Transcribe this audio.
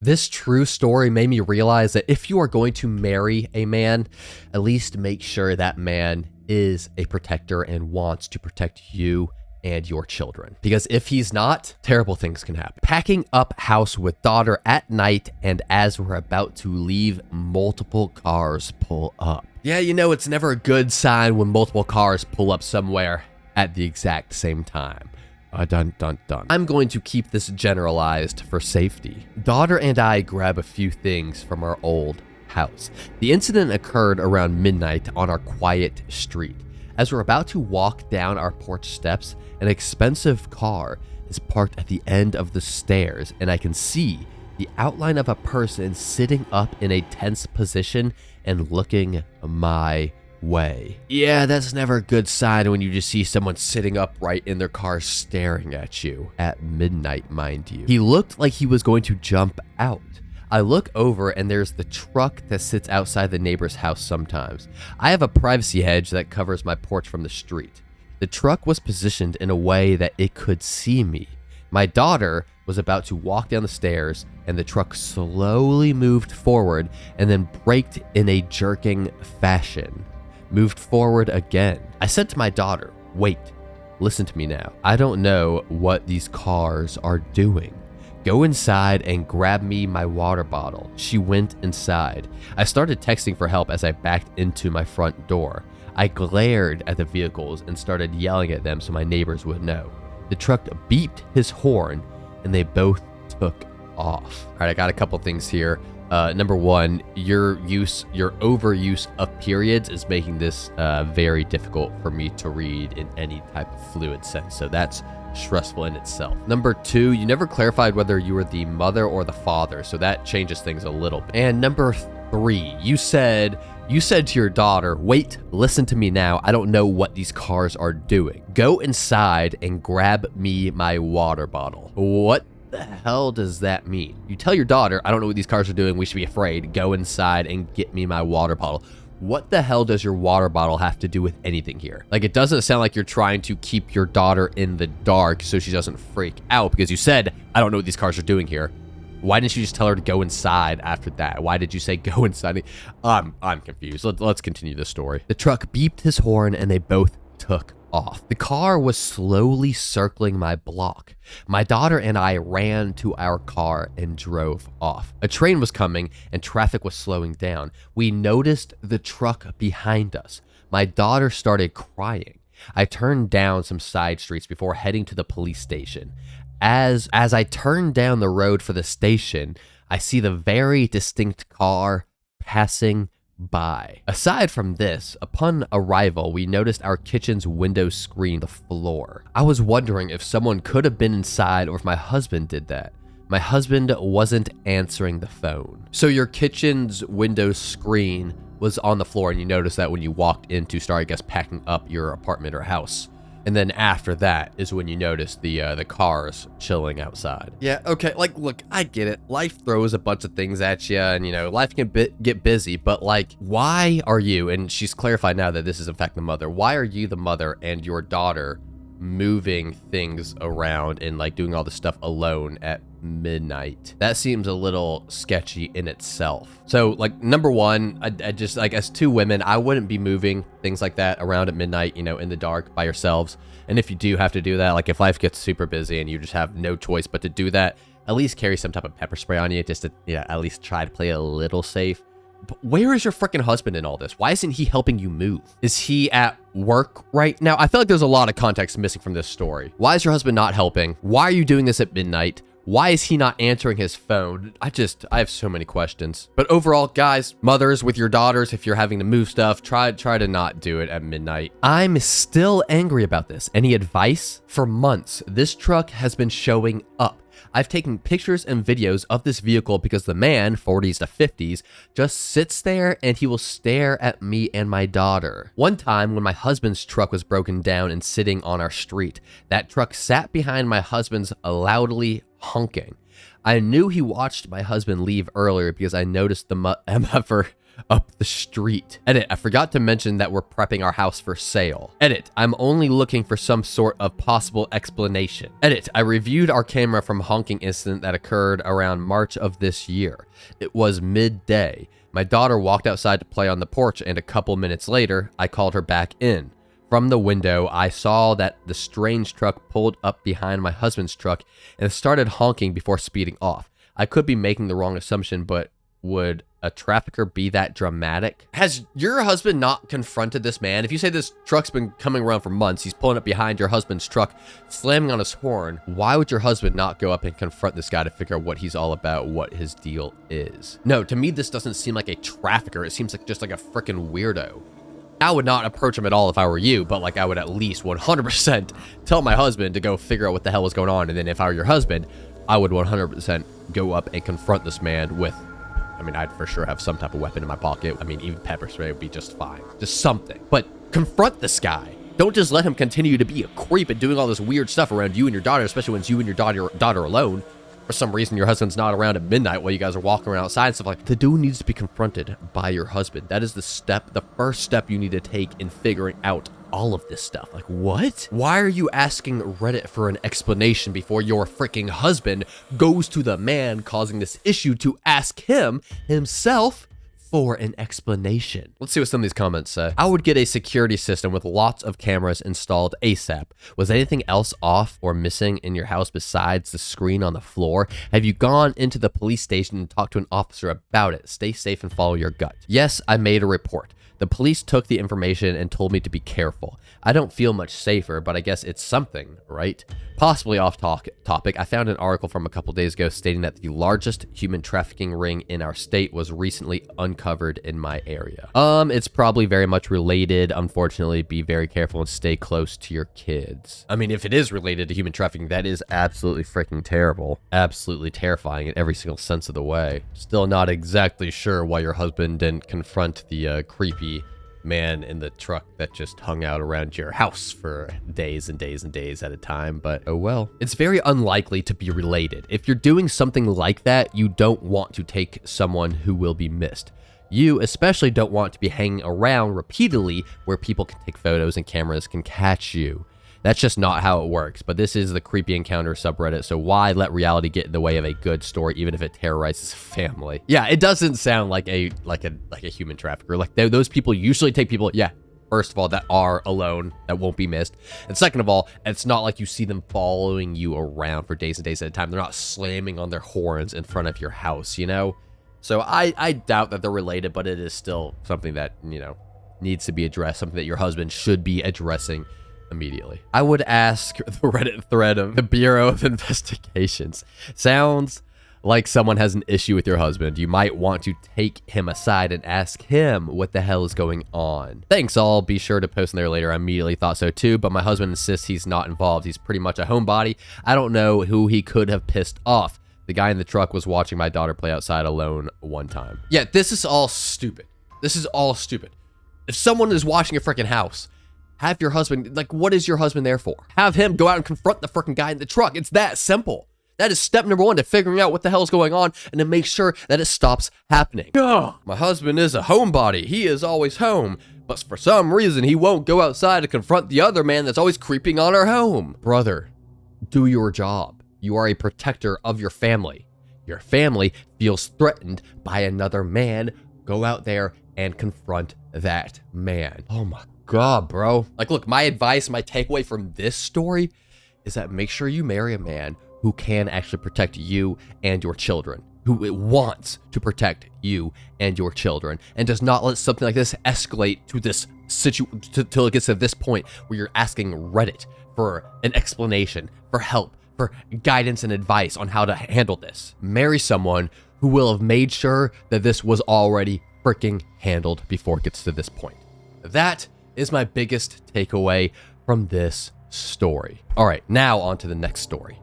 This true story made me realize that if you are going to marry a man, at least make sure that man is a protector and wants to protect you and your children. Because if he's not, terrible things can happen. Packing up house with daughter at night, and as we're about to leave, multiple cars pull up. Yeah, you know, it's never a good sign when multiple cars pull up somewhere at the exact same time. Dun, dun, dun. I'm going to keep this generalized for safety. Daughter and I grab a few things from our old house. The incident occurred around midnight on our quiet street. As we're about to walk down our porch steps, an expensive car is parked at the end of the stairs, and I can see the outline of a person sitting up in a tense position and looking my way. Yeah, that's never a good sign when you just see someone sitting upright in their car staring at you. At midnight, mind you. He looked like he was going to jump out. I look over and there's the truck that sits outside the neighbor's house sometimes. I have a privacy hedge that covers my porch from the street. The truck was positioned in a way that it could see me. My daughter was about to walk down the stairs and the truck slowly moved forward and then braked in a jerking fashion. Moved forward again. I said to my daughter, wait, listen to me now. I don't know what these cars are doing. Go inside and grab me my water bottle. She went inside. I started texting for help as I backed into my front door. I glared at the vehicles and started yelling at them so my neighbors would know. The truck beeped his horn and they both took off. All right, I got a couple things here. Number one, your overuse of periods is making this very difficult for me to read in any type of fluid sense. So that's stressful in itself. Number two, you never clarified whether you were the mother or the father. So that changes things a little bit. And number three, you said to your daughter, wait, listen to me now. I don't know what these cars are doing. Go inside and grab me my water bottle. What the hell does that mean? You tell your daughter, I don't know what these cars are doing. We should be afraid. Go inside and get me my water bottle. What the hell does your water bottle have to do with anything here? Like, it doesn't sound like you're trying to keep your daughter in the dark so she doesn't freak out, because you said, I don't know what these cars are doing here. Why didn't you just tell her to go inside after that? Why did you say go inside? I'm confused. Let's continue the story. The truck beeped his horn and they both took off. The car was slowly circling my block. My daughter and I ran to our car and drove off. A train was coming and traffic was slowing down. We noticed the truck behind us. My daughter started crying. I turned down some side streets before heading to the police station. As I turned down the road for the station, I see the very distinct car passing by. Aside from this, upon arrival, we noticed our kitchen's window screen the floor. I was wondering if someone could have been inside or if my husband did that. My husband wasn't answering the phone. So your kitchen's window screen was on the floor and you noticed that when you walked in to start, I guess, packing up your apartment or house. And then after that is when you notice the cars chilling outside. Yeah, okay, like, look, I get it. Life throws a bunch of things at you, and, you know, life can get busy, but, like, why are you, and she's clarified now that this is, in fact, the mother, why are you the mother and your daughter moving things around and, like, doing all this stuff alone at midnight? That seems a little sketchy in itself. So, like, number one, I just, like, as two women, I wouldn't be moving things like that around at midnight, you know, in the dark by yourselves. And if you do have to do that, like, if life gets super busy and you just have no choice but to do that, at least carry some type of pepper spray on you, just to, yeah, at least try to play a little safe. But where is your freaking husband in all this? Why isn't he helping you move? Is he at work right now? I feel like there's a lot of context missing from this story. Why is your husband not helping? Why are you doing this at midnight? Why is he not answering his phone? I have so many questions. But overall, guys, mothers with your daughters, if you're having to move stuff, try to not do it at midnight. I'm still angry about this. Any advice? For months, this truck has been showing up. I've taken pictures and videos of this vehicle because the man, 40s to 50s, just sits there and he will stare at me and my daughter. One time when my husband's truck was broken down and sitting on our street, that truck sat behind my husband's loudly honking. I knew he watched my husband leave earlier because I noticed the up the street. Edit, I forgot to mention that we're prepping our house for sale. Edit, I'm only looking for some sort of possible explanation. Edit, I reviewed our camera from honking incident that occurred around March of this year. It was midday. My daughter walked outside to play on the porch, and a couple minutes later, I called her back in. From the window, I saw that the strange truck pulled up behind my husband's truck and started honking before speeding off. I could be making the wrong assumption, but would a trafficker be that dramatic? Has your husband not confronted this man? If you say this truck's been coming around for months, he's pulling up behind your husband's truck, slamming on his horn, why would your husband not go up and confront this guy to figure out what he's all about, what his deal is? No, to me, this doesn't seem like a trafficker. It seems like just like a freaking weirdo. I would not approach him at all if I were you, but like I would at least 100% tell my husband to go figure out what the hell was going on. And then if I were your husband, I would 100% go up and confront this man with, I mean, I'd for sure have some type of weapon in my pocket. I mean, even pepper spray would be just fine. Just something. But confront this guy. Don't just let him continue to be a creep and doing all this weird stuff around you and your daughter, especially when it's you and your daughter alone. For some reason, your husband's not around at midnight while you guys are walking around outside and stuff like that. The dude needs to be confronted by your husband. That is the first step you need to take in figuring out all of this stuff. Like, what? Why are you asking Reddit for an explanation before your freaking husband goes to the man causing this issue to ask him himself for an explanation? Let's see what some of these comments say. I would get a security system with lots of cameras installed ASAP. Was anything else off or missing in your house besides the screen on the floor? Have you gone into the police station and talked to an officer about it? Stay safe and follow your gut. Yes, I made a report. The police took the information and told me to be careful. I don't feel much safer, but I guess it's something, right? Possibly off topic, I found an article from a couple days ago stating that the largest human trafficking ring in our state was recently uncovered in my area. It's probably very much related. Unfortunately, be very careful and stay close to your kids. I mean, if it is related to human trafficking, that is absolutely freaking terrible. Absolutely terrifying in every single sense of the way. Still not exactly sure why your husband didn't confront the creepy man in the truck that just hung out around your house for days and days and days at a time, but oh well. It's very unlikely to be related. If you're doing something like that, you don't want to take someone who will be missed. You especially don't want to be hanging around repeatedly where people can take photos and cameras can catch you. That's just not how it works, but this is the Creepy Encounter subreddit, so why let reality get in the way of a good story, even if it terrorizes family? Yeah, it doesn't sound like a human trafficker. Like, those people usually take people, yeah, first of all, that are alone, that won't be missed. And second of all, it's not like you see them following you around for days and days at a time. They're not slamming on their horns in front of your house, you know? So I doubt that they're related, but it is still something that, you know, needs to be addressed, something that your husband should be addressing immediately. I would ask the Reddit thread of the Bureau of Investigations. Sounds like someone has an issue with your husband. You might want to take him aside and ask him what the hell is going on. Thanks all. Be sure to post in there later. I immediately thought so too, but my husband insists he's not involved. He's pretty much a homebody. I don't know who he could have pissed off. The guy in the truck was watching my daughter play outside alone one time. Yeah, this is all stupid. This is all stupid. If someone is watching your freaking house, have your husband, like, what is your husband there for? Have him go out and confront the freaking guy in the truck. It's that simple. That is step number one to figuring out what the hell is going on and to make sure that it stops happening. Oh, my husband is a homebody. He is always home, but for some reason, he won't go outside to confront the other man that's always creeping on our home. Brother, do your job. You are a protector of your family. Your family feels threatened by another man. Go out there and confront that man. Oh my God, bro. Like, look, my advice, my takeaway from this story is that make sure you marry a man who can actually protect you and your children, who wants to protect you and your children, and does not let something like this escalate to this till it gets to this point where you're asking Reddit for an explanation, for help, for guidance and advice on how to handle this. Marry someone who will have made sure that this was already freaking handled before it gets to this point. That is my biggest takeaway from this story. All right, now on to the next story.